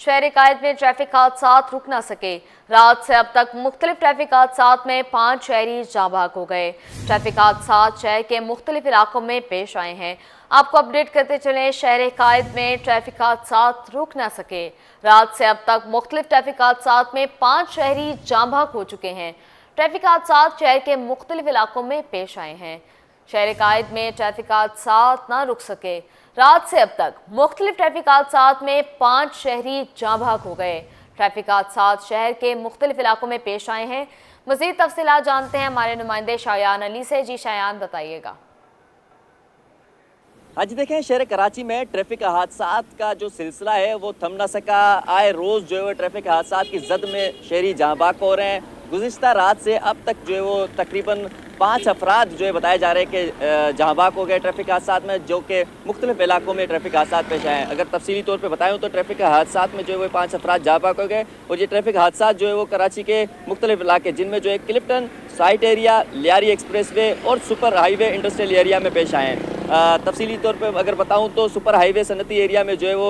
शहरी कायद में ट्रैफिक हादसा रुक न सके। रात से अब तक मुख्तलिफ ट्रैफिक हादसा में 5 शहरी जाँ बहक हो गए। ट्रैफिक हादसा शहर के मुख्तलिफ इलाकों में पेश आए हैं। आपको अपडेट करते चलें, शहरी कायद में ट्रैफिक हादसा रुक न सके। रात से अब तक मुख्तलिफ ट्रैफिक हादसा में 5 शहरी जाँ बहक हो चुके हैं। ट्रैफिक हादसा शहर के मुख्तलिफ इलाकों में पेश आए हैं। शहर कायद में ट्रैफिक हादसा न रुक सके। रात से अब तक मुख्तलिफ ट्रैफिक हादसा में 5 शहरी जाँ बहक हो गए। ट्रैफिक हादसा शहर के मुख्तलिफ इलाकों में पेश आए हैं। मज़ीद तफसीलात जानते हैं हमारे नुमाइंदे शायान अली से। जी शायान, बताइएगा। आज देखें, शहर कराची में ट्रैफिक हादसात का जो सिलसिला है वो थम ना सका। आए रोज़ जो है ट्रैफिक हादसात की जद में शहरी जाँ बहक हो रहे हैं। गुज़िश्ता रात से अब तक जो है वो तकरीबन 5 अफराद जो है बताए जा रहे हैं कि जाँ बहक हो गए ट्रैफिक हादसात में, जो कि मुख्तलिफ इलाकों में ट्रैफिक हादसात पेश आए हैं। अगर तफसीली तौर पर बताएँ तो ट्रैफिक हादसात में जो है वो 5 अफराद जाँ बहक हो गए। और ये ट्रैफिक हादसात जो है वो कराची के मुख्तलिफ इलाके, जिनमें जो है Clifton, site area, Lyari express way और सुपर हाईवे इंडस्ट्रियल एरिया में पेश आए हैं। तफसीली तौर पर अगर बताऊं तो सुपर हाईवे सनती एरिया में जो है वो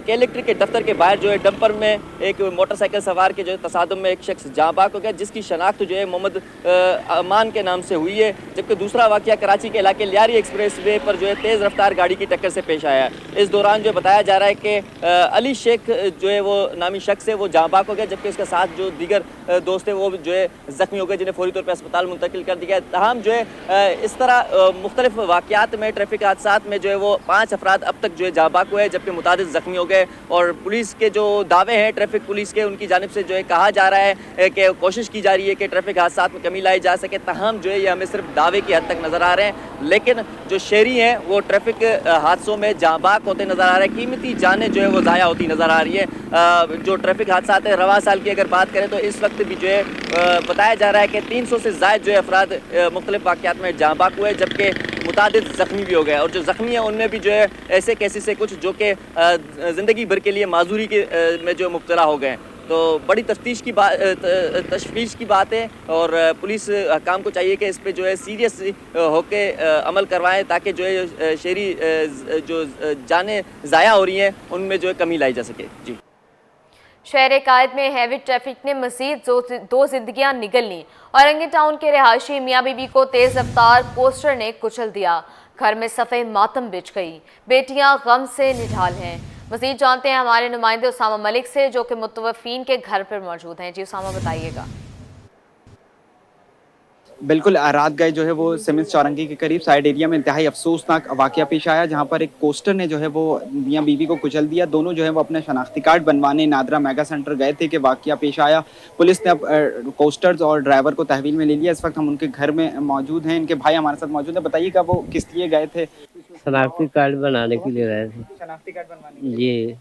इलेक्ट्रिक के दफ्तर के बाहर जो है डंपर में एक मोटरसाइकिल सवार के जो है तसादुम में एक शख्स जाँ बहक हो गया, जिसकी शनाख्त जो है मोहम्मद अमान के नाम से हुई है। जबकि दूसरा वाक़या कराची के इलाके लियारी एक्सप्रेस वे पर जो है तेज़ रफ्तार गाड़ी की टक्कर से पेश आया है। इस दौरान जो बताया जा रहा है कि अली शेख जो है वो नामी शख्स है वो जाँ बहक हो गया, जबकि उसके साथ जो दीगर दोस्त है वो जो है ज़ख्मी हो गए, जिन्हें फौरी तौर पर अस्पताल मुंतकिल कर दिया गया। तमाम जो है इस तरह मुख्तलिफ वाक़यात में ट्रैफिक हादसात में जो है वो 5 अफराद अब तक जो है जाँ बहक हुए हैं, जबकि मुतादिद ज़ख्मी हो गए। और पुलिस के जो दावे हैं ट्रैफिक पुलिस के, उनकी जानिब से जो है कहा जा रहा है कि कोशिश की जा रही है कि ट्रैफिक हादसात में कमी लाई जा सके। तहम जो है ये हमें सिर्फ दावे की हद तक नज़र आ रहे हैं, लेकिन जो शहरी हैं वो ट्रैफिक हादसों में जाँ बहक होते नज़र आ रहे हैं। कीमती जानें जो है वो ज़ाया होती नज़र आ रही है। जो ट्रैफिक हादसात है रवा साल की अगर बात करें तो इस वक्त भी जो है बताया जा रहा है कि 300 से ज़ायद जो है अफराद मुख्तलिफ वाक़यात में जाँ बहक हुए, जबकि मुतादिद ज़ख्मी भी हो गए। और जो ज़ख्मी हैं उनमें भी जो है ऐसे केसेस है कुछ जो कि ज़िंदगी भर के लिए माजूरी के में जो मुब्तला हो गए। तो बड़ी तफ्तीश की बात तशवीश की बात है, और पुलिस हकाम को चाहिए कि इस पे जो है सीरियस होके अमल करवाएं, ताकि जो है शहरी जो जानें ज़ाया हो रही हैं उनमें जो है कमी लाई जा सके। जी, शहर कायद में हैवी ट्रैफिक ने मजीद दो जिंदगियां निगल लीं। औरंगी टाउन के रिहायशी मियाँ बीबी को तेज रफ्तार कोस्टर ने कुचल दिया। घर में सफ़ेद मातम बिछ गई। बेटियां गम से निढाल हैं। मजीद जानते हैं हमारे नुमाइंदे उसामा मलिक से, जो कि मुतवफ़ीन के घर पर मौजूद हैं। जी उसामा, बताइएगा। बिल्कुल, रात गए जो है वो सिमिस चौरंगी के करीब साइड एरिया में इंतहाई अफसोसनाक वाक़या पेश आया, जहाँ पर एक कोस्टर ने जो है वो मियाँ बीवी को कुचल दिया। दोनों जो है वो अपने शनाख्ती कार्ड बनवाने नादरा मेगा सेंटर गए थे कि वाक़या पेश आया। पुलिस ने अब कोस्टर्स और ड्राइवर को तहवील में ले लिया। इस वक्त हम उनके घर में मौजूद हैं। इनके भाई हमारे साथ मौजूद हैं। बताइएगा वो किस लिए गए थे? शनाख्ती कार्ड बनाने के लिए गए थे। शनाख्ती कार्ड बनवाने के लिए। जी।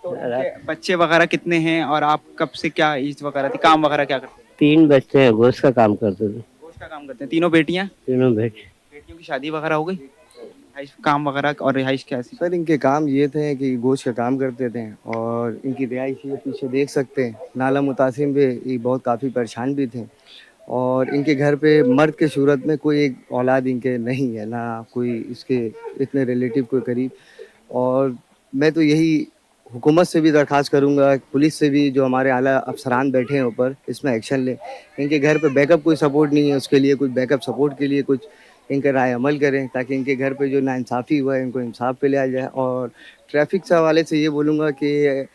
तो इनके बच्चे वगैरह कितने हैं और आप कब से क्या एज वगैरह थी, काम वगैरह क्या करते थे? 3 बच्चे हैं, गोश्त का काम करते थे। गोश्त का काम करते हैं। तीनों बेटियां? तीनों बेटे। बेटियों की शादी वगैरह हो गई? रिहाइश काम वगैरह और रिहाइश कैसी? सर इनके काम ये थे कि गोश्त का काम करते थे, और इनकी रिहाइश ये पीछे देख सकते हैं। नाला मुतासिम पे ये बहुत काफ़ी परेशान भी थे, और इनके घर पे मर्द के सूरत में कोई एक औलाद इनके नहीं है, ना कोई इसके इतने रिलेटिव कोई करीब। और मैं तो यही हुकूमत से भी दरख्वास्त करूंगा, पुलिस से भी, जो हमारे आला अफसरान बैठे हैं ऊपर, इसमें एक्शन लें। इनके घर पे बैकअप कोई सपोर्ट नहीं है, उसके लिए कुछ बैकअप सपोर्ट के लिए कुछ इनका राय अमल करें, ताकि इनके घर पे जो नाइंसाफ़ी हुआ है इनको इंसाफ पे ले आया जाए। और ट्रैफिक से हवाले से ये बोलूँगा कि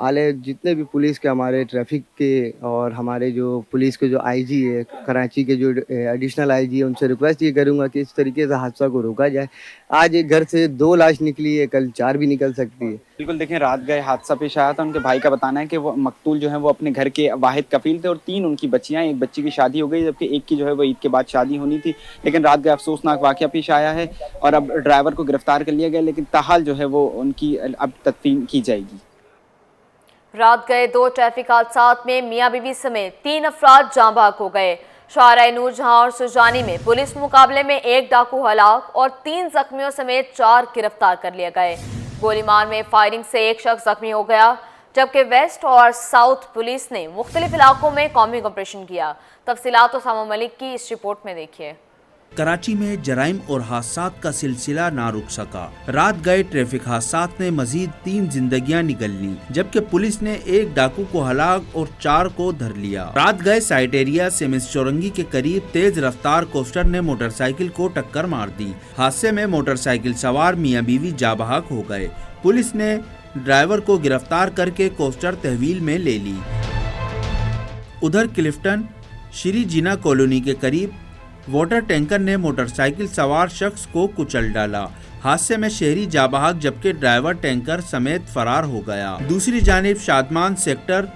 आले जितने भी पुलिस के, हमारे ट्रैफिक के और हमारे जो पुलिस के जो आईजी है कराची के, जो एडिशनल आईजी है, उनसे रिक्वेस्ट ये करूँगा कि इस तरीके से हादसा को रोका जाए। आज एक घर से 2 लाश निकली है, कल 4 भी निकल सकती है। बिल्कुल, देखें, रात गए हादसा पेश आया था। उनके भाई का बताना है कि वो मकतूल जो है वो अपने घर के वाहिद कफील थे और 3 उनकी बच्चियां। एक बच्ची की शादी हो गई, जबकि एक की जो है वो ईद के बाद शादी होनी थी। लेकिन रात गए अफसोसनाक वाक़या पेश आया है और अब ड्राइवर को गिरफ्तार कर लिया गया, लेकिन ताहाल जो है वो उनकी अब तदफीन की जाएगी। रात गए 2 ट्रैफिक हादसात में मियाँ बीवी समेत 3 अफराद जाँ बहक हो गए। शाहराह नूरजहां और सुजानी में पुलिस मुकाबले में 1 डाकू हलाक और 3 जख्मियों समेत 4 गिरफ्तार कर लिए गए। गोलीमार में फायरिंग से 1 शख्स जख्मी हो गया, जबकि वेस्ट और साउथ पुलिस ने मुख्तलिफ इलाकों में कॉम्बिंग ऑपरेशन किया। तफसीलात उसामा मलिक की इस रिपोर्ट में देखिए। कराची में जराइम और हादसात का सिलसिला ना रुक सका। रात गए ट्रैफिक हादसात ने मजीद 3 जिंदगियां निगल ली, जबकि पुलिस ने 1 डाकू को हलाक और 4 को धर लिया। रात गए साइट एरिया सिमिस चौरंगी के करीब तेज रफ्तार कोस्टर ने मोटरसाइकिल को टक्कर मार दी। हादसे में मोटरसाइकिल सवार मियां बीवी जाँ बहक हो गए। पुलिस ने ड्राइवर को गिरफ्तार करके कोस्टर तहवील में ले ली। उधर क्लिफ्टन श्री जीना कॉलोनी के करीब वाटर टैंकर ने मोटरसाइकिल सवार शख्स को कुचल डाला। हादसे में शहरी जाँ बहक जबकि ड्राइवर टैंकर समेत फरार हो गया। दूसरी जानिब शादमान सेक्टर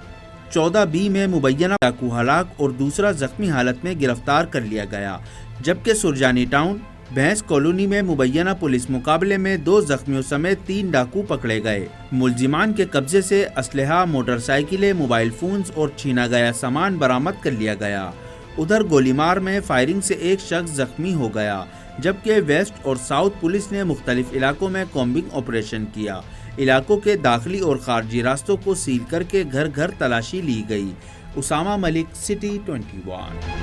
14B में मुबैना डाकू हलाक और दूसरा जख्मी हालत में गिरफ्तार कर लिया गया, जबकि सुरजानी टाउन भैंस कॉलोनी में मुबैना पुलिस मुकाबले में 2 जख्मियों समेत 3 डाकू पकड़े गए। मुलजिमान के कब्जे से असलहा, मोटरसाइकिलें, मोबाइल फोन्स और छीना गया सामान बरामद कर लिया गया। उधर गोलीमार में फायरिंग से 1 शख्स जख्मी हो गया, जबकि वेस्ट और साउथ पुलिस ने मुख्तलिफ इलाकों में कॉम्बिंग ऑपरेशन किया। इलाकों के दाखिली और खारजी रास्तों को सील करके घर घर तलाशी ली गई। उसामा मलिक, सिटी 21।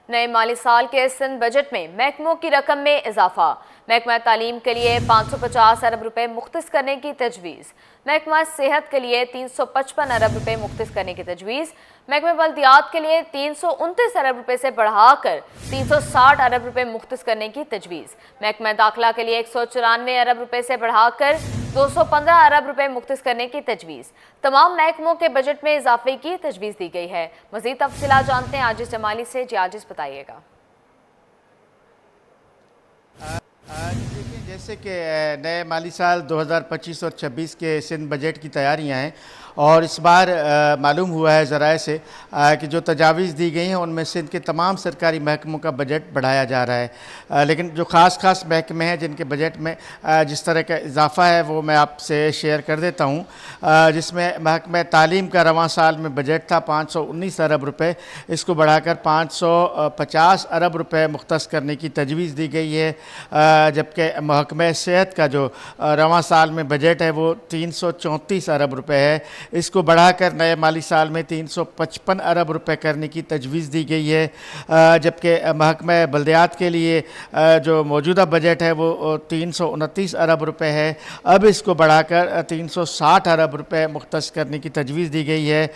नए माली साल के सिंध बजट में महकमों की रकम में इजाफा। महकमा तालीम के लिए 550 अरब रुपए मुख्तस करने की तजवीज़। महकमा सेहत के लिए 355 अरब रुपए मुख्तस करने की तजवीज़। महकमा बल्दियात के लिए 329 अरब रुपए से बढ़ाकर 360 अरब रुपए मुख्तस करने की तजवीज़। महकमा दाखिला के लिए 194 अरब रुपए से बढ़ाकर 215 अरब रुपए मुख्तस करने की तजवीज़। तमाम महकमों के बजट में इजाफे की तजवीज़ दी गई है। मज़ीद तफसीलात जानते हैं आजिज़ जमाली से। जी आजिज़ बताइएगा। देखिए, जैसे कि नए माली साल 2025 और 26 के सिंध बजट की तैयारियां हैं और इस बार मालूम हुआ है ज़राए से कि जो तजावीज़ दी गई हैं उनमें सिंध के तमाम सरकारी महकमों का बजट बढ़ाया जा रहा है। लेकिन जो ख़ास महकमे हैं जिनके बजट में जिस तरह का इजाफ़ा है वो मैं आपसे शेयर कर देता हूँ। जिसमें महकमा तालीम का रवां साल में बजट था 519 अरब रुपए, इसको बढ़ाकर 550 अरब रुपए मुख्तस करने की तजवीज़ दी गई है। जबकि महकमा सेहत का जो रवां साल में बजट है वो 334 अरब रुपए है, इसको बढ़ाकर नए माली साल में 355 अरब रुपए करने की तजवीज़ दी गई है। जबकि महकमा बल्दियात के लिए जो मौजूदा बजट है वो 329 अरब रुपए है, अब इसको बढ़ाकर 360 अरब रुपए मुख्तस करने की तजवीज़ दी गई है।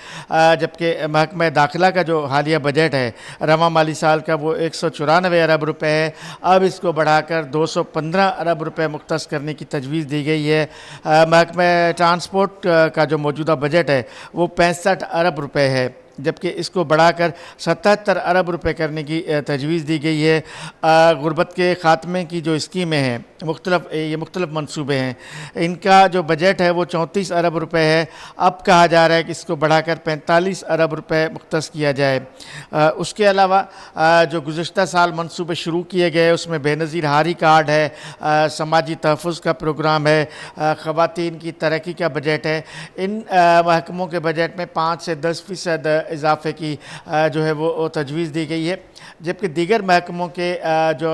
जबकि महकमा दाखिला का जो हालिया बजट है रवां माली साल का वो 194 अरब रुपए है, अब इसको बढ़ाकर 215 अरब रुपए मुख्तस करने की तजवीज़ दी गई है। महकमा ट्रांसपोर्ट का जो मौजूदा बजट है वो 65 अरब रुपए है, जबकि इसको बढ़ाकर 77 अरब रुपए करने की तजवीज़ दी गई है। गुर्बत के ख़ात्मे की जो स्कीमें हैं मुख्तलिफ मंसूबे हैं, इनका जो बजट है वो 34 अरब रुपए है, अब कहा जा रहा है कि इसको बढ़ाकर 45 अरब रुपए मुख्तस किया जाए। उसके अलावा जो गुज़श्ता साल मंसूबे शुरू किए गए उसमें बेनज़ीर हारी कार्ड है, समाजी तहफ़्फ़ुज़ का प्रोग्राम है, ख़वातीन की तरक्की का बजट है। इन महकमों के बजट में 5 से 10% इजाफे की जो है वो तजवीज़ दी गई है। जबकि दीगर महकमों के जो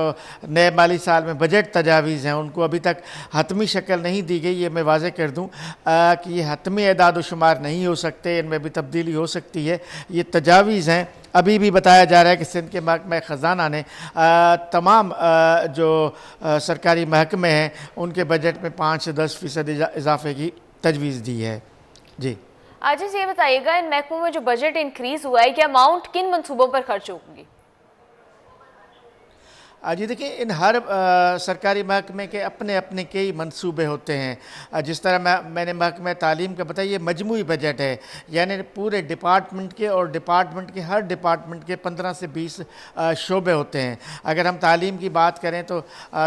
नए माली साल में बजट तजावीज़ हैं उनको अभी तक हतमी शक्ल नहीं दी गई। ये मैं वाज़ेह कर दूं कि ये हतमी एदाद व शुमार नहीं हो सकते, इनमें भी तब्दीली हो सकती है। ये तजावीज़ हैं। अभी भी बताया जा रहा है कि सिंध के महकमा ख़जाना ने तमाम जो सरकारी महकमे हैं उनके बजट में 5 से 10% इजाफे की तजवीज़ दी है। जी आज ये बताइएगा, इन महकमों में जो बजट इंक्रीज़ हुआ है, क्या अमाउंट किन मंसूबों पर खर्च होंगी? जी देखिए, इन हर सरकारी महकमे के अपने अपने कई मंसूबे होते हैं। जिस तरह मैंने महकमा तालीम का बताया, ये मजमूई बजट है, यानी पूरे डिपार्टमेंट के और डिपार्टमेंट के हर डिपार्टमेंट के 15 से 20 शोबे होते हैं। अगर हम तालीम की बात करें तो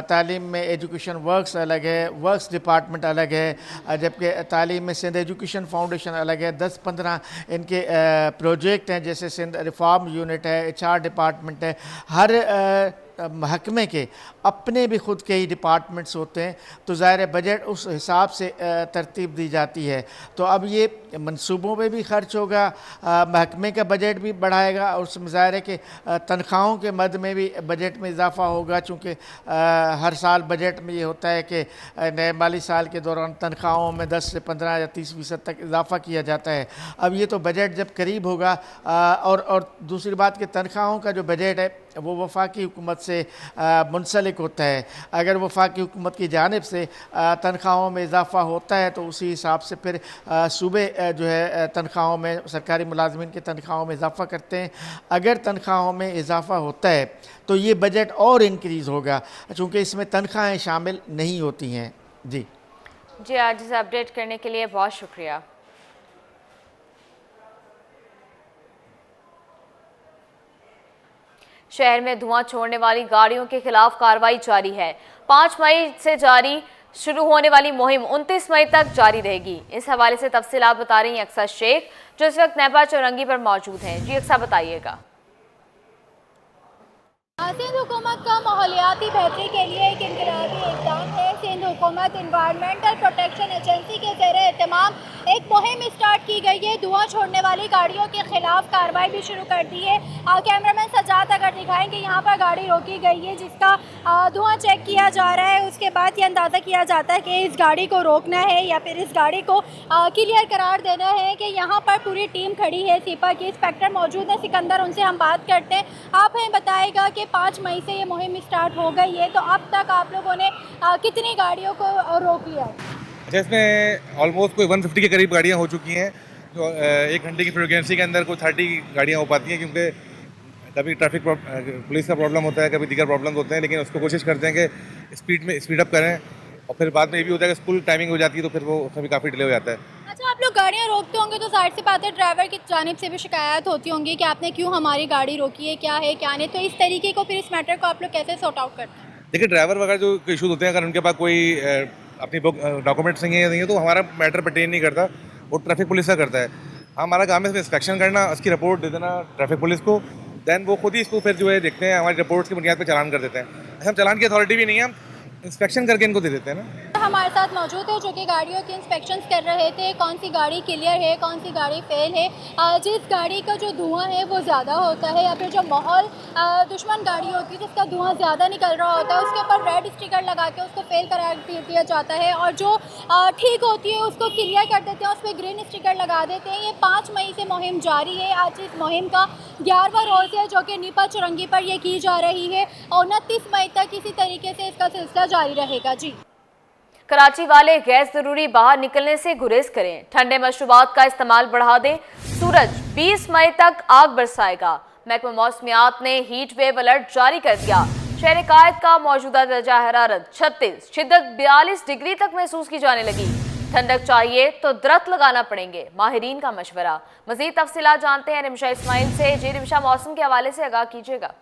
तालीम में एजुकेशन वर्क्स अलग है, वर्क्स डिपार्टमेंट अलग है, जबकि तालीम में सिंध एजुकेशन फाउंडेशन अलग है। 10-15 इनके प्रोजेक्ट हैं, जैसे सिंध रिफॉर्म यूनिट है, HR डिपार्टमेंट है। हर महकमे के अपने भी ख़ुद के ही डिपार्टमेंट्स होते हैं, तो ज़ाहिर है बजट उस हिसाब से तरतीब दी जाती है। तो अब ये मंसूबों पे भी खर्च होगा, महकमे का बजट भी बढ़ाएगा, और उसमें ज़ाहिर है कि तनख्वाहों के मद में भी बजट में इजाफ़ा होगा, चूँकि हर साल बजट में ये होता है कि नए माली साल के दौरान तनख्वाहों में 10 से 15 या 30% तक इजाफ़ा किया जाता है। अब ये तो बजट जब करीब होगा, और दूसरी बात कि तनख्वाहों का जो बजट है वो वफाकी हुकूमत से मुंसलिक होता है। अगर वफाकी हुकूमत की जानिब से तनख्वाहों में इजाफ़ा होता है तो उसी हिसाब से फिर सूबे जो है तनख्वाहों में, सरकारी मुलाजमीन की तनख्वाहों में इजाफ़ा करते हैं। अगर तनख्वाहों में इजाफ़ा होता है तो ये बजट और इंक्रीज़ होगा, चूँकि इसमें तनख्वाहें शामिल नहीं होती हैं। जी आज इसे अपडेट करने के लिए बहुत शुक्रिया। शहर में धुआं छोड़ने वाली गाड़ियों के खिलाफ कार्रवाई जारी है। 5 मई से जारी शुरू होने वाली मुहिम 29 मई तक जारी रहेगी। इस हवाले से तफसीलात बता रही हैं अक्सर शेख, जो इस वक्त नेपा चौरंगी पर मौजूद हैं। जी अक्सर, बताइएगा। सिंध हुकूमत का माहौलियाती बेहतरी के लिए एक इनकलाबी इक़दाम है। सिंध हुकूमत इन्वायरमेंटल प्रोटेक्शन एजेंसी के ज़ेरे एहतमाम एक मुहिम स्टार्ट की गई है। धुआं छोड़ने वाली गाड़ियों के खिलाफ कार्रवाई भी शुरू कर दी है। कैमरामैन सजाद अगर दिखाएंगे, यहाँ पर गाड़ी रोकी गई है जिसका धुआं चेक किया जा रहा है। उसके बाद ये अंदाज़ा किया जाता है कि इस गाड़ी को रोकना है या फिर इस गाड़ी को क्लियर करार देना है। कि यहाँ पर पूरी टीम खड़ी है, सिपा की इंस्पेक्टर मौजूद है सिकंदर, उनसे हम बात करते हैं। आप हमें बताएगा कि 5 मई से ये मुहिम स्टार्ट हो गई है, तो अब तक आप लोगों ने कितनी गाड़ियों को रोक लिया है? अच्छा, इसमें ऑलमोस्ट कोई 150 के करीब गाड़ियाँ हो चुकी हैं, जो 1 घंटे की फ्रीक्वेंसी के अंदर कोई 30 गाड़ियाँ हो पाती हैं, क्योंकि कभी ट्रैफिक पुलिस का प्रॉब्लम होता है, कभी दीगर प्रॉब्लम होते हैं, लेकिन उसको कोशिश करते हैं कि स्पीड अप करें, और फिर बाद में ये भी होता है कि स्कूल टाइमिंग हो जाती है, तो फिर वो उसमें भी काफ़ी डिले हो जाता है। अच्छा, आप लोग गाड़ियाँ रोकते होंगे तो जाहिर सी बात है ड्राइवर की जानिब से भी शिकायत होती होंगी कि आपने क्यों हमारी गाड़ी रोकी है, क्या नहीं, तो इस तरीके को फिर इस मैटर को आप लोग कैसे सॉर्ट आउट करते हैं? देखिए, ड्राइवर वगैरह जो इशूज़ होते हैं, अगर उनके पास कोई अपनी डॉक्यूमेंट्स नहीं है तो हमारा मैटर पर्टेन नहीं करता, वो ट्रैफिक पुलिस का करता है। हमारा काम है इंस्पेक्शन करना, उसकी रिपोर्ट दे देना ट्रैफिक पुलिस को, दैन वो खुद ही इसको फिर जो है देखते हैं, हमारी रिपोर्ट्स की बुनियाद पर चालान कर देते हैं। हम चालान की अथॉरिटी भी नहीं है, हम इंस्पेक्शन करके इनको दे देते हैं ना। हमारे साथ मौजूद है जो कि गाड़ियों की इंस्पेक्शंस कर रहे थे, कौन सी गाड़ी क्लियर है, कौन सी गाड़ी फेल है। जिस गाड़ी का जो धुआं है वो ज़्यादा होता है या फिर जो माहौल दुश्मन गाड़ी होती है जिसका धुआं ज़्यादा निकल रहा होता है, उसके ऊपर रेड स्टिकर लगा के उसको फेल करार दिया जाता है, और जो ठीक होती है उसको क्लियर कर देते हैं, उस पर ग्रीन स्टिकर लगा देते हैं। ये 5 मई से मुहिम जारी है। आज इस मुहिम का 11वां रोज़ है जो कि नीपा चौरंगी पर ये की जा रही है, और 29 मई तक इसी तरीके से इसका सिलसिला जारी रहेगा। जी, कराची वाले गैर जरूरी बाहर निकलने से गुरेज करें, ठंडे मशरूबात का इस्तेमाल बढ़ा दें। सूरज 20 मई तक आग बरसाएगा। महकमा मौसमियात ने हीट वेव अलर्ट जारी कर दिया। शहर कायद का मौजूदा दर्जा हरारत 36, शिद्दत 42 डिग्री तक महसूस की जाने लगी। ठंडक चाहिए तो दरख्त लगाना पड़ेंगे, माहिरीन का मशवरा। मजीद तफसीलात जानते हैं रिमशा इस्माइल से। जी रिमशा, मौसम के हवाले से आगाह कीजिएगा।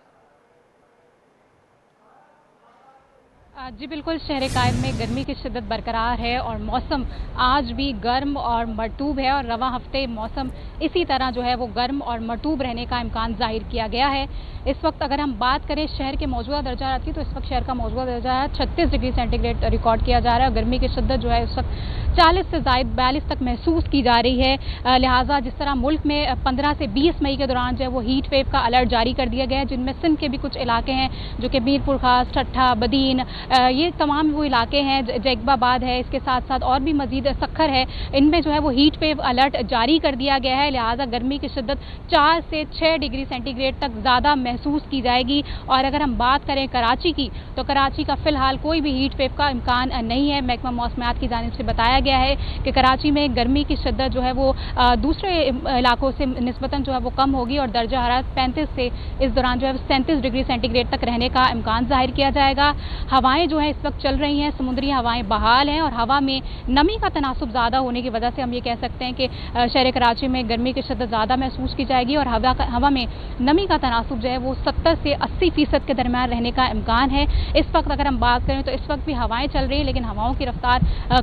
जी बिल्कुल, शहर कायद में गर्मी की शिद्दत बरकरार है और मौसम आज भी गर्म और मरतूब है, और रवा हफ्ते मौसम इसी तरह जो है वो गर्म और मरतूब रहने का इम्कान जाहिर किया गया है। इस वक्त अगर हम बात करें शहर के मौजूदा दर्जा हरारत की, तो इस वक्त शहर का मौजूदा दर्जा हरारत 36 डिग्री सेंटीग्रेड रिकॉर्ड किया जा रहा है, और गर्मी की शिद्दत जो है इस वक्त 40 से ज़ायद 42 तक महसूस की जा रही है। लिहाजा जिस तरह मुल्क में 15 से 20 मई के दौरान जो है वो हीट वेव का अलर्ट जारी कर दिया गया है, जिनमें सिंध के भी कुछ इलाके हैं जो कि मीरपुर खास, ठट्ठा, बदीन, ये तमाम वो इलाके हैं, जैकबाबाद है, इसके साथ साथ और भी मजीद सखर है, इनमें जो है वो हीट वेव अलर्ट जारी कर दिया गया है। लिहाजा गर्मी की शिद्दत 4 से 6 डिग्री सेंटीग्रेड तक ज़्यादा महसूस की जाएगी। और अगर हम बात करें कराची की, तो कराची का फ़िलहाल कोई भी हीट वेव का इम्कान नहीं है। महकमा मौसमियात की जानिब से बताया गया है कि कराची में गर्मी की शिद्दत जो है वो दूसरे इलाकों से निस्बतन जो है वो कम होगी, और दर्जा हरारत 35 से इस दौरान जो है 37 डिग्री सेंटीग्रेड तक रहने का इम्कान जाहिर किया जाएगा। हवाएं हवाएं जो हैं इस वक्त चल रही हैं, समुद्री हवाएं बहाल हैं और हवा में नमी का तनासुब ज़्यादा होने की वजह से हम ये कह सकते हैं कि शहर कराची में गर्मी की शिद्दत ज़्यादा महसूस की जाएगी और हवा में नमी का तनासुब जो है वो 70 से 80% के दरमियान रहने का इम्कान है। इस वक्त अगर हम बात करें तो इस वक्त भी हवाएं चल रही हैं, लेकिन हवाओं की रफ्तार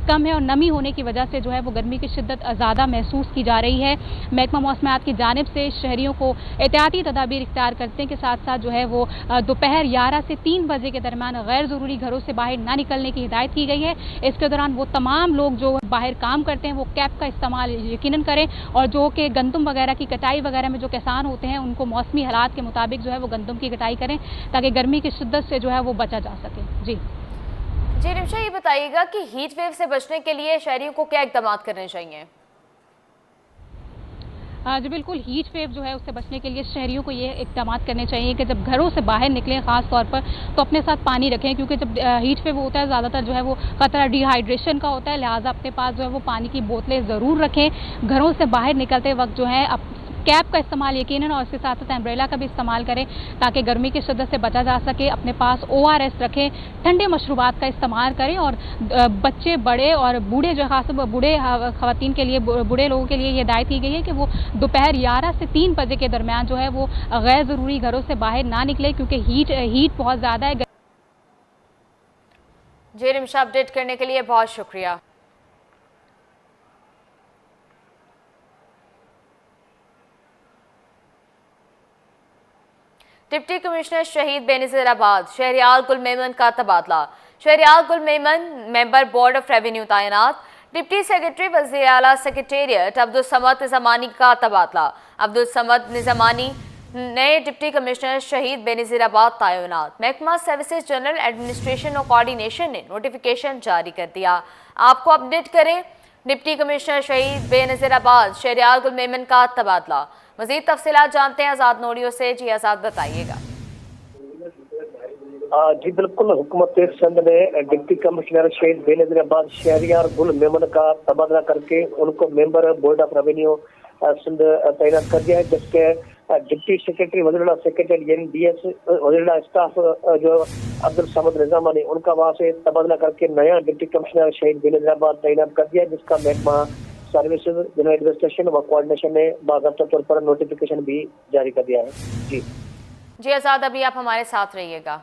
कम है और नमी होने की वजह से जो है वो गर्मी की शिद्दत ज़्यादा महसूस की जा रही है। महकमा मौसमियात की जानिब से शहरियों को एहतियाती तदाबीर इख्तियार करने के साथ साथ जो है वो दोपहर 11 से 3 बजे के दरमियान गैर ज़रूरी घरों से बाहर ना निकलने की हिदायत की गई है। इसके दौरान वो तमाम लोग जो बाहर काम करते हैं वो कैप का इस्तेमाल यकीनन करें और जो कि गंदम वगैरह की कटाई वगैरह में जो किसान होते हैं उनको मौसमी हालात के मुताबिक जो है वो गंदम की कटाई करें ताकि गर्मी की शिद्दत से जो है वो बचा जा सके। जी रिमशा, ये बताइएगा कि हीट वेव से बचने के लिए शहरियों को क्या इक़दाम करने चाहिए? जी बिल्कुल, हीट वेव जो है उससे बचने के लिए शहरियों को ये इक़दाम करने चाहिए कि जब घरों से बाहर निकलें ख़ास तौर पर तो अपने साथ पानी रखें, क्योंकि जब हीट वेव होता है ज़्यादातर जो है वो ख़तरा डिहाइड्रेशन का होता है। लिहाजा अपने पास जो है वो पानी की बोतलें ज़रूर रखें। घरों से बाहर निकलते वक्त जो है कैप का इस्तेमाल यकीनन और इसके साथ साथ एम्ब्रेला का भी इस्तेमाल करें ताकि गर्मी की शिद्दत से बचा जा सके। अपने पास ORS रखें, ठंडे मशरूबात का इस्तेमाल करें और बच्चे, बड़े और बूढ़े जो खास बूढ़े ख़वातीन के लिए, बूढ़े लोगों के लिए ये हिदायत की गई है कि वो दोपहर 11 से 3 बजे के दरमियान जो है वो गैर ज़रूरी घरों से बाहर ना निकले, क्योंकि हीट बहुत ज़्यादा है। जी रिमशा, अपडेट करने के लिए बहुत शुक्रिया। डिप्टी कमिश्नर शहीद बेनज़ीराबाद शहरियार गुल मेमन का तबादला। शहरियार गुल Memon member board of revenue तैनात। डिप्टी सेक्रेटरी वज़ीर आला सेक्रेटेरिएट अब्दुल समद निज़ामानी का तबादला। अब्दुल समद निज़ामानी नए डिप्टी कमिश्नर शहीद बेनज़ीराबाद तैनात। महकमा सर्विसेज जनरल एडमिनिस्ट्रेशन और कोऑर्डिनेशन ने नोटिफिकेशन जारी कर दिया। आपको अपडेट करें, डिप्टी कमिश्नर शहीद बेनज़ीराबाद शहरियार गुल मेमन का तबादला। मज़ीद तफसीलात जानते हैं आज़ाद नोडियो से। जी आज़ाद, बताइएगा। जी बिल्कुल, हुकूमत सिंध ने डिप्टी कमिश्नर शहीद बेनज़ीराबाद शहरियार गुल मेमन का तबादला करके उनको member board of revenue Sindh तैनात कर दिया है, जबकि डिप्टी सेक्रेटरी वज़ीर सेक्रेटरी यानी DS वज़ीर स्टाफ जो अब्दुल समद निज़ामानी उनका वहाँ से तबादला करके नया डिप्टी कमिश्नर शहीद बेनज़ीराबाद तैनात कर दिया, जिसका महकमा सर्विसेज जनरल एडमिनिस्ट्रेशन व कोऑर्डिनेशन ने बाकायदा तौर पर नोटिफिकेशन भी जारी कर दिया है। जी आज़ाद, अभी आप हमारे साथ रहिएगा।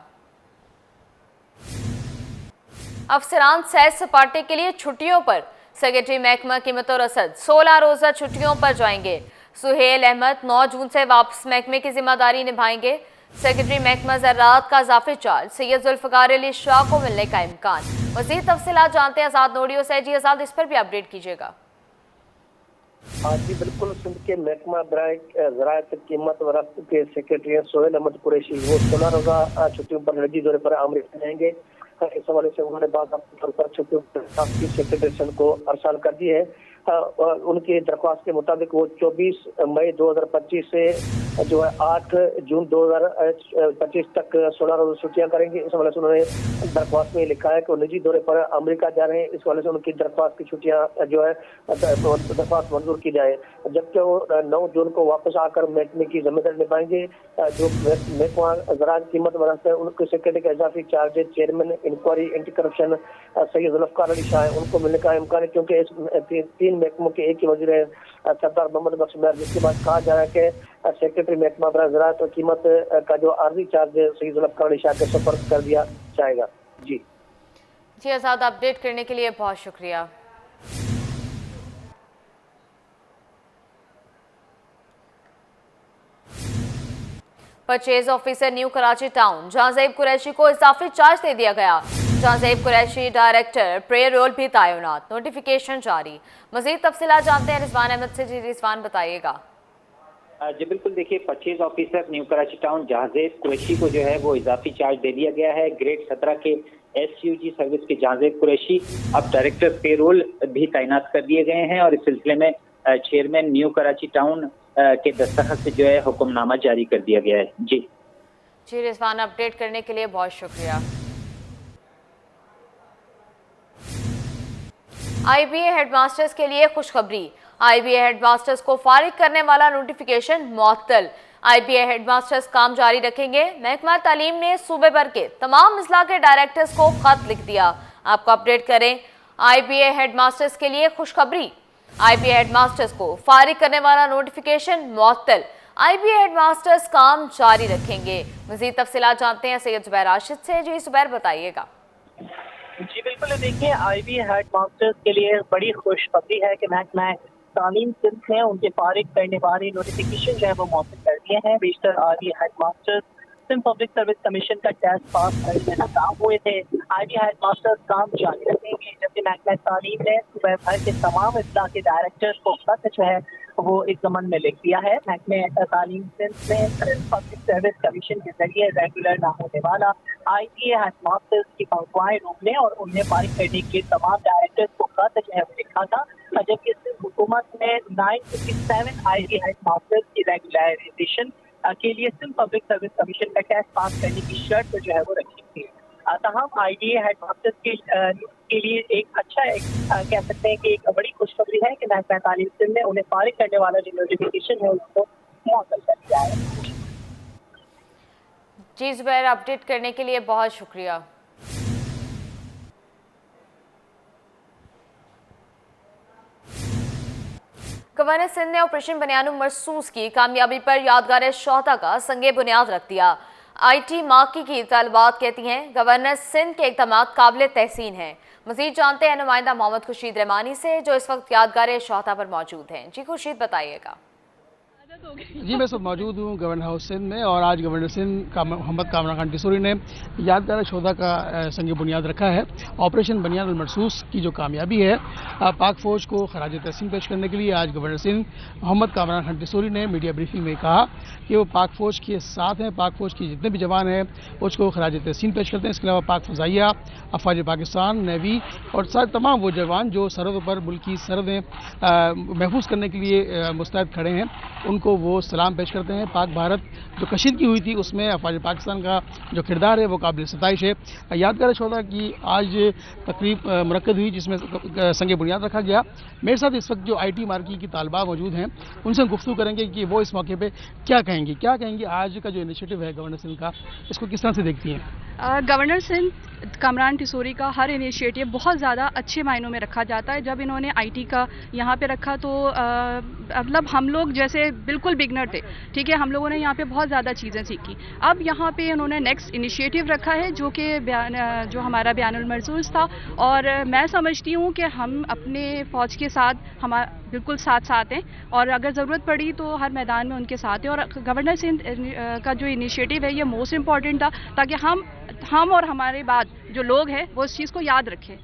अफसरान सैर सपाटे के लिए छुट्टियों पर। सेक्रेटरी महकमा कीमत और रसद 16 रोज़ा छुट्टियों पर जाएंगे। सुहेल अहमद 9 जून से वापस महकमे की जिम्मेदारी निभाएंगे। सेक्रेटरी महकमा ज़राअत का इजाफी चार्ज सैयद जुल्फ़िकार अली शाह को मिलने का इम्कान। मज़ीद तफसीलात जानते हैं आज़ाद नोडियो से। जी आज़ाद, इस पर भी अपडेट कीजिएगा। जी बिल्कुल, सिंध के महकमा ज़राअत कीमत व रफ्त के सेक्रेटरी सुहेल अहमद कुरैशी वो 16 रोज़ा छुट्टियों पर निजी दौरे पर अमरीका जाएंगे। इस हवाले से उन्होंने बाकायदा तौर पर छुट्टियों की सेक्रेटरी को अरसाल कर दी है। उनकी दरख्वास्त के मुताबिक वो 24 मई 2025 से जो है 8 जून 2025 तक 16 रोज़ छुट्टियां करेंगे। इस हवाले से उन्होंने दरख्वास्त में लिखा है कि वो निजी दौरे पर अमेरिका जा रहे हैं। इस हवाले से उनकी दरख्वास्त की छुट्टियां जो है दरख्वास्त मंजूर की जाए, जबकि वो 9 जून को वापस आकर महकमे की जिम्मेदारी निभाएंगे। जो महकमा ज़राअत कीमत वरस्त है उनके सेक्रेटरी का इजाफी charge chairman inquiry anti corruption Syed Zulfiqar Ali Shah है, उनको मिलने का इम्कान है, क्योंकि इस 3 महकमों के एक ही वज़ीर है सरदार मोहम्मद बख्श मेहर, जिसके बाद कहा जा रहा है कि सेक्रेटरी महकमा ज़राअत और कीमत का जो आर्जी चार्ज सैयद जुल्फ़िकार अली शाह के सुपर्द कर दिया जाएगा। जी आज़ाद, अपडेट करने के लिए बहुत शुक्रिया। Purchase officer new Karachi town Jahanzeb Qureshi को इजाफी चार्ज दे दिया गया। जहांज़ेब कुरैशी डायरेक्टर पेरोल भी तैनात। नोटिफिकेशन जारी। मज़ीद तफसीलात जानते हैं रिजवान अहमद से। जी रिजवान, बताइएगा। जी बिल्कुल, देखिए purchase officer new Karachi town Jahanzeb Qureshi को जो है वो इजाफी चार्ज दे दिया गया है। ग्रेड 17 के SUG सर्विस के जहांज़ेब कुरैशी अब डायरेक्टर पेरोल भी तैनात कर दिए गए हैं और इस सिलसिले में चेयरमैन न्यू कराची टाउन के दस्तखत से जो है हुक्मनामा जारी कर दिया गया है। जी रिजवान, अपडेट करने के लिए बहुत शुक्रिया। IBA हेडमास्टर्स के लिए खुशखबरी। IBA हेडमास्टर्स को फारिग करने वाला नोटिफिकेशन मुअत्तल। IBA हेडमास्टर्स काम जारी रखेंगे। महकमा तालीम ने सूबे भर के तमाम अजला के डायरेक्टर्स को खत लिख दिया। आपको अपडेट करें, IBA हेडमास्टर्स के लिए खुशखबरी। IBA हेडमास्टर्स को फारिग करने वाला नोटिफिकेशन मुअत्तल। IBA हेडमास्टर्स काम जारी रखेंगे। मजीद तफसीलात जानते हैं सैयद जुबैर राशिद से। जी जुबैर, बताइएगा। जी बिल्कुल, देखिए IBA हेडमास्टर्स के लिए बड़ी खुशखबरी है कि महकमा तालीम सिंध ने उनके फारिग करने वाले नोटिफिकेशन जो है वो मौसूल कर दिए हैं। बेशतर IBA headmasters Sindh public service commission का टेस्ट पास करने नाकाम हुए थे। IBA हेडमास्टर्स काम जारी रखेंगे, जबकि महकमा तालीम ने सूबे भर के तमाम अजला के डायरेक्टर्स को खत जो है वो इस ज़मन में लिख दिया है। महकमा तालीम सिंध ने पब्लिक सर्विस कमीशन के जरिए रेगुलर ना होने वाला IBA हेडमास्टर्स की तनख्वाहें रोकने और उन्हें फारिग करने के तमाम डायरेक्टर्स को खत जो है वो लिखा था, जबकि हुकूमत ने 957 IBA हेडमास्टर्स की रेगुलराइजेशन के लिए सिंध पब्लिक सर्विस कमीशन का टेस्ट पास करने की शर्त जो है वो रखी थी। तमाम IBA हेडमास्टर्स के लिए एक अच्छा कह सकते हैं कि एक बड़ी खुशखबरी है कि महकमा तालीम सिंध ने उन्हें फारिग करने वाला जो नोटिफिकेशन है उसको मुअत्तल कर दिया है। जी जुबैर, अपडेट करने के लिए बहुत शुक्रिया। गवर्नर सिंध ने ऑपरेशन बनियानुल मरसूस की कामयाबी पर यादगार शोहदा का संगे बुनियाद रख दिया। IT माकी की तालिबात कहती हैं गवर्नर सिंध के इक़दाम काबिल तहसीन हैं। मजीद जानते हैं नुमाइंदा मोहम्मद खुर्शीद रहमानी से, जो इस वक्त यादगार शोहदा पर मौजूद हैं। जी खुर्शीद, बताइएगा। जी मैं सब मौजूद हूँ गवर्नर हाउस सिंध में, और आज गवर्नर सिंध का मोहम्मद कामरान खान टिसोरी ने यादगार शोहदा का संग बुनियाद रखा है। ऑपरेशन बनियानुल मरसूस की जो कामयाबी है, पाक फौज को खराज तहसीन पेश करने के लिए आज गवर्नर सिंध मोहम्मद कामरान खान टिसोरी ने मीडिया ब्रीफिंग में कहा कि वो पाक फौज के साथ हैं। पाक फौज के जितने भी जवान हैं उसको खराज तहसीन पेश करते हैं। इसके अलावा पाक फ़ज़ाइया, अफवाज पाकिस्तान, नेवी और सारे तमाम वो जवान जो सरहदों पर मुल्क की सरहदें महफूज करने के लिए मुस्तैद खड़े हैं, उनको वो सलाम पेश करते हैं। पाक भारत जो कशीदगी हुई थी उसमें अफवाज पाकिस्तान का जो किरदार है वो काबिल सताइश है। यादगार शोहदा की आज तकरीब मुनक्कद हुई जिसमें संग बुनियाद रखा गया। मेरे साथ इस वक्त जो IT मार्की की तालिबा मौजूद हैं, उनसे गुफ्तगू करेंगे कि वो इस मौके पे क्या कहेंगी आज का जो इनिशिएटिव है गवर्नर सिंध का, इसको किस तरह से देखती हैं? गवर्नर सिंध कामरान टिसोरी का हर इनिशिएटिव बहुत ज़्यादा अच्छे मायनों में रखा जाता है। जब इन्होंने IT का यहाँ पे रखा तो मतलब हम लोग जैसे बिल्कुल बिगनर थे, ठीक है, हम लोगों ने यहाँ पे बहुत ज़्यादा चीज़ें सीखी। अब यहाँ पे इन्होंने नेक्स्ट इनिशिएटिव रखा है जो कि जो हमारा बयानुल मरसूस था, और मैं समझती हूँ कि हम अपने फ़ौज के साथ बिल्कुल साथ हैं, और अगर ज़रूरत पड़ी तो हर मैदान में उनके साथ हैं। और गवर्नर सिंध का जो इनिशिएटिव है ये मोस्ट इम्पॉर्टेंट था, ताकि हम और हमारे बाद जो लोग हैं वो इस चीज़ को याद रखें।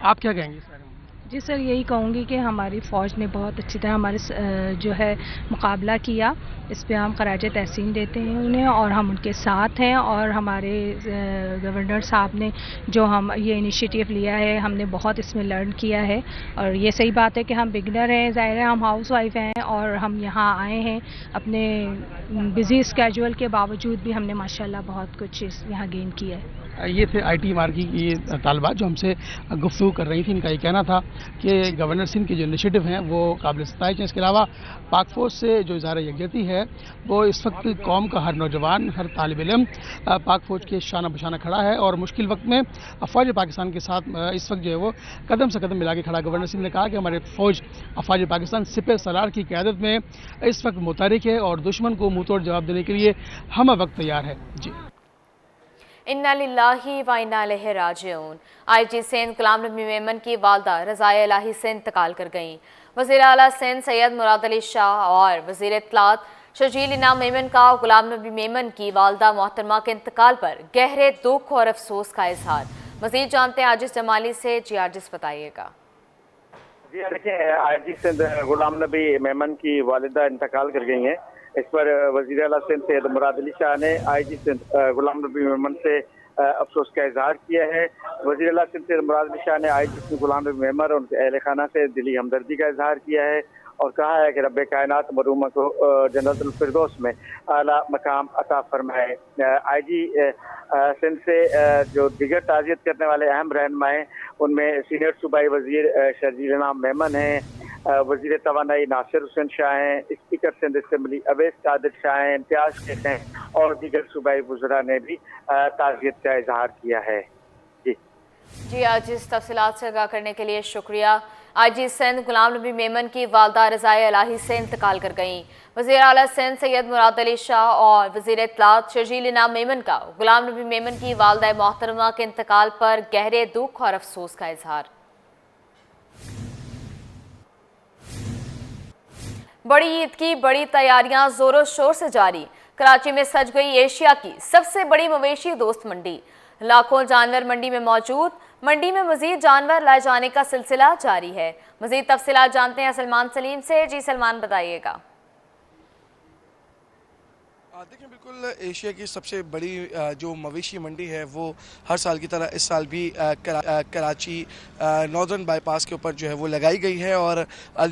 आप क्या कहेंगे? जी सर, यही कहूँगी कि हमारी फ़ौज ने बहुत अच्छी तरह हमारे जो है मुकाबला किया, इस पे हम खराज तहसीन देते हैं उन्हें, और हम उनके साथ हैं। और हमारे गवर्नर साहब ने जो हम ये इनिशिएटिव लिया है, हमने बहुत इसमें लर्न किया है। और ये सही बात है कि हम बिगनर हैं, ज़ाहिर है हम हाउस वाइफ हैं, और हम यहाँ आए हैं अपने बिज़ी स्केड्यूल के बावजूद भी हमने माशाल्लाह बहुत कुछ यहाँ गेन किया है। ये थे IT मार्की की तालिबात जो हमसे गुफ्तगू कर रही थी। इनका ये कहना था कि गवर्नर सिंध के जो इनिशिएटिव हैं वो काबिल सताइश हैं। इसके अलावा पाक फौज से जो इज़हार यकजहती है वो इस वक्त कौम का हर नौजवान, हर तालिब इल्म पाक फौज के शाना बशाना खड़ा है, और मुश्किल वक्त में अफवाज पाकिस्तान के साथ इस वक्त जो है वो कदम से कदम मिला के खड़ा। गवर्नर सिंध ने कहा कि हमारे फ़ौज अफवाज पाकिस्तान सिपह सलार की क़यादत में इस वक्त मुतहरिक है, और दुश्मन को मुँह तोड़ जवाब देने के लिए हम वक्त तैयार है। जी, इन्ना लिल्लाही व इन्ना इलैहि राजिऊन। IG सिंध गुलाम नबी मेमन की वालदा रज़ाए इलाही से इंतकाल कर गईं। वज़ीर आला सिंध सैयद मुराद अली शाह और वज़ीर इत्तलात शर्जील इनाम मेमन का गुलाम नबी मेमन की वालदा मोहतरमा के इंतकाल पर गहरे दुख और अफसोस का इजहार। मज़ीद जानते हैं आजिज़ जमाली से। जी आजिज़, बताइएगा। जी देखिए, IG सिंध गुलाम नबी मेमन की वालिदा इंतकाल कर गई हैं। इस पर वज़ीर आला सिंध सैयद मुराद अली शाह ने IG सिंध गुलाम नबी मेमन से अफसोस का इजहार किया है। वज़ीर आला सिंध सैयद मुराद अली शाह ने IG सिंध गुलाम नबी मेमन और उनके अहल खाना से दिली हमदर्दी का इजहार किया है, और कहा है कि रब्बे कायनात मरूमा को जन्नतुल फिरदौस में आला मकाम अता फरमाए। IG सिंध से जो दिगर ताज़ियत करने वाले अहम रहनुमा हैं उनमें सीनियर सूबाई वज़ीर शर्जील इनाम मेमन हैं, वजीर तवानाई नासिर हुसैन शाह हैं, स्पीकर सिंध असम्बली अवैस कादिर शाह हैं, इम्तियाज शेख हैं और दीगर सूबाई वज़रा ने भी ताज़ियत का इजहार किया है। जी, आज इस तफसीलात से आगाह करने के लिए शुक्रिया। आईजी सिंध गुलाम नबी मेमन की वालदा रज़ाए इलाही से इंतकाल कर गईं। वज़ीर आला सिंध सैयद मुराद अली शाह और वज़ीर इत्तलात शर्जील इनाम मेमन का गुलाम नबी मेमन की वालदा मोहतरमा के इंतकाल पर गहरे दुख और अफसोस का इजहार। बड़ी ईद की बड़ी तैयारियां जोरों शोर से जारी। कराची में सज गई एशिया की सबसे बड़ी मवेशी दोस्त मंडी। लाखों जानवर मंडी में मौजूद। मंडी में मजीद जानवर लाए जाने का सिलसिला जारी है। मजीद तफसीलात जानते हैं सलमान सलीम से। जी सलमान, बताइएगा। देखिए, बिल्कुल एशिया की सबसे बड़ी जो मवेशी मंडी है वो हर साल की तरह इस साल भी कराची नॉर्दर्न बाईपास के ऊपर जो है वो लगाई गई है और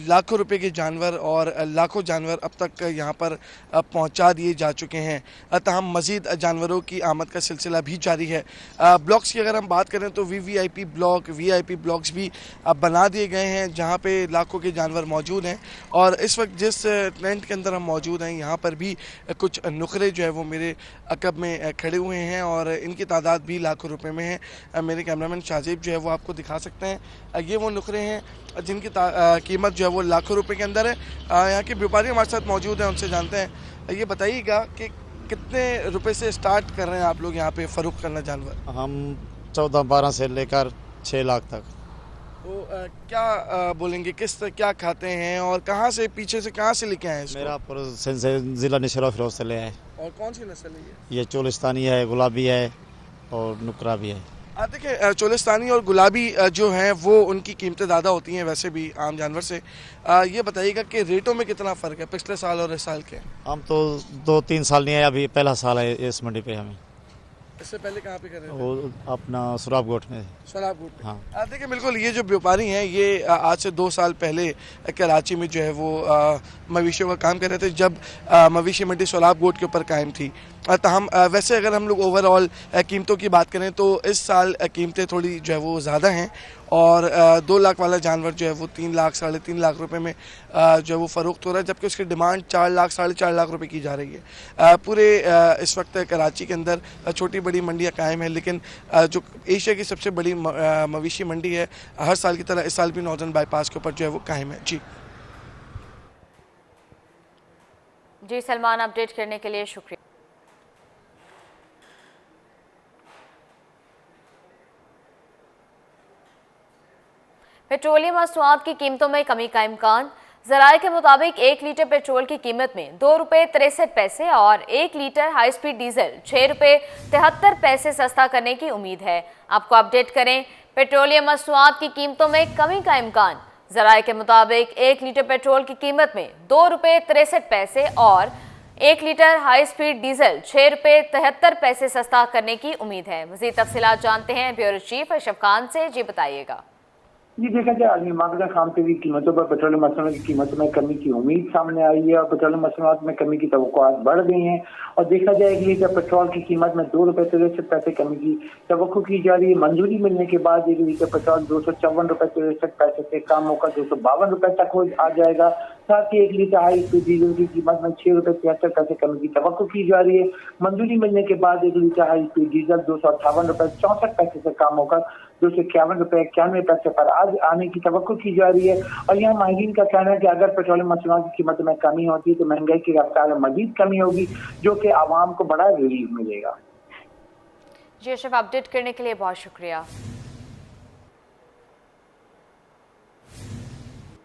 लाखों रुपए के जानवर और लाखों जानवर अब तक यहाँ पर पहुँचा दिए जा चुके हैं। तमाम मज़ीद जानवरों की आमद का सिलसिला भी जारी है। ब्लॉक्स की अगर हम बात करें तो वीवीआईपी ब्लॉक, वीआईपी ब्लॉक्स भी बना दिए गए हैं जहाँ पे लाखों के जानवर मौजूद हैं। और इस वक्त जिस टेंट के अंदर हम मौजूद हैं यहाँ पर भी कुछ नुकरे जो है वो मेरे अकब में खड़े हुए हैं और इनकी तादाद भी लाखों रुपए में है। मेरे कैमरामैन शाहजेब जो है वो आपको दिखा सकते हैं। ये वो नुकरे हैं जिनकी कीमत जो है वो लाखों रुपए के अंदर है। यहाँ के व्यापारी हमारे साथ मौजूद हैं, उनसे जानते हैं। ये बताइएगा कि कितने रुपए से स्टार्ट कर रहे हैं आप लोग यहाँ पे फ़रोख्त करना जानवर? हम 14-12 से लेकर 6 लाख तक। तो क्या बोलेंगे, क्या खाते हैं और कहाँ से, पीछे से कहाँ से लेके आए हैं? मेरा ज़िला निशरा फिरोज से ले आए। और कौन सी नस्ल है ये? चोलिस्तानी है, गुलाबी है और नुकरा भी है। देखिए, चोलिस्तानी और गुलाबी जो हैं वो उनकी कीमतें ज़्यादा होती हैं वैसे भी आम जानवर से। ये बताइएगा कि रेटों में कितना फ़र्क है पिछले साल और इस साल के? हम तो 2-3 साल नहीं है, अभी पहला साल है इस मंडी पे हमें। इससे पहले कहाँ पे कर रहे थे? वो अपना सुराबगोट में। सुराबगोट। हाँ। देखिए, बिल्कुल ये जो व्यापारी हैं ये आज से 2 साल पहले कराची में जो है वो मवेशियों का काम कर रहे थे जब मवेशी मंडी सुराबगोट के ऊपर कायम थी। हम वैसे अगर हम लोग ओवरऑल कीमतों की बात करें तो इस साल कीमतें थोड़ी जो है वो ज़्यादा हैं और 2 लाख वाला जानवर जो है वो 3 लाख, 3.5 लाख रुपए में जो है वो फ़रोख्त हो रहा है, जबकि उसकी डिमांड 4 लाख, 4.5 लाख रुपए की जा रही है। पूरे इस वक्त कराची के अंदर छोटी बड़ी मंडियाँ कायम हैं, लेकिन जो एशिया की सबसे बड़ी मवेशी मंडी है हर साल की तरह इस साल भी नॉर्दर्न बाईपास के ऊपर जो है वो कायम है। जी सलमान, अपडेट करने के लिए शुक्रिया। पेट्रोलियम मसनूआत की कीमतों में कमी का इम्कान। ज़राए के मुताबिक 1 लीटर पेट्रोल की कीमत में 2 रुपये 63 पैसे और 1 लीटर हाई स्पीड डीजल 6 रुपये 73 पैसे सस्ता करने की उम्मीद है। आपको अपडेट करें, पेट्रोलियम मसनूआत की कीमतों में कमी का इम्कान। ज़राए के मुताबिक 1 लीटर पेट्रोल की कीमत में 2 रुपये 63 पैसे और 1 लीटर हाई स्पीड डीजल 6 रुपये 73 पैसे सस्ता करने की उम्मीद है। मज़ीद तफसीलात जानते हैं ब्यूरो चीफ अशरफ खान से। जी बताइएगा। जी, देखा जाए आलमी मार्केट में खाम तेल की कीमतों पर पेट्रोलियम मसनूआत की कीमतों में कमी की उम्मीद सामने आई है और पेट्रोलियम मसनूआत में कमी की तवक्कुआत बढ़ गई हैं। और देखा जाए 1 लीटर पेट्रोल की कीमत में 2 रुपये 63 पैसे कमी की तवक्को की जा रही है। मंजूरी मिलने के बाद 1 लीटर पेट्रोल 254 रुपये 63 पैसे से कम होकर 252 रुपये तक आ जाएगा। साथ ही 1 लीटर हाई स्पीड डीजल की कीमत में 6 रुपये 73 पैसे कमी की तवक्को की जा रही है। मंजूरी मिलने के बाद 1 लीटर हाई स्पीड डीजल 258 रुपये 64 पैसे से कम होकर 251 रुपये 91 पैसे पर आज आने की तवक्को की जा रही है। और यहाँ माहिरीन का कहना है कि अगर पेट्रोलियम मसनूआत की कीमत में कमी होती है तो महंगाई की रफ्तार में मजीद कमी होगी, जो कि आवाम को बड़ा रिलीफ मिलेगा। जी अशरफ, अपडेट करने के लिए बहुत शुक्रिया।